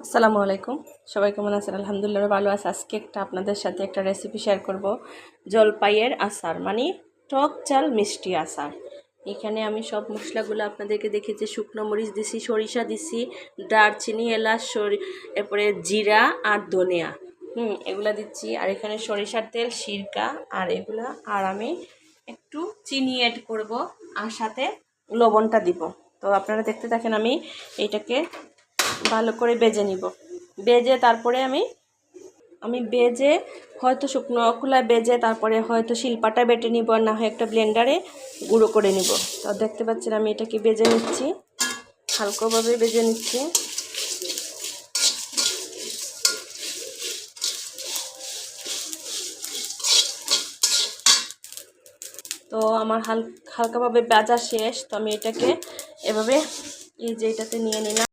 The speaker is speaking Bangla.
আসসালামু আলাইকুম। সবাই কেমন আছেন? আলহামদুলিল্লাহ ভালো আছে। আজকে আপনাদের সাথে একটা রেসিপি শেয়ার করব, জলপাইয়ের আচার, মানে টক ঝাল মিষ্টি আচার। এখানে আমি সব মশলাগুলো আপনাদেরকে দেখিয়েছি। শুকনো মরিচ দিছি, সরিষা দিছি, দারচিনি, এলাচ, এরপরে জিরা আর ধনিয়া, এগুলা দিচ্ছি। আর এখানে সরিষার তেল, সিরকা আর এগুলা। আর আমি একটু চিনি অ্যাড করব, আর সাথে লবণটা দিব। তো আপনারা দেখতে থাকেন। আমি এইটাকে ভালো করে বেজে নিব। বেজে তারপরে আমি বেজে হয়তো শুকনো খোলায় বেজে তারপরে হয়তো শিলপাটা বেটে নিব, আর না হয় একটা ব্লেন্ডারে গুঁড়ো করে নিব। তো দেখতে পাচ্ছেন আমি এটাকে বেজে নিচ্ছি, হালকাভাবে বেজে নিচ্ছি। তো আমার হালকাভাবে ভাজা শেষ। তো আমি এটাকে এভাবে এই যে এটাতে নিয়ে নিলাম।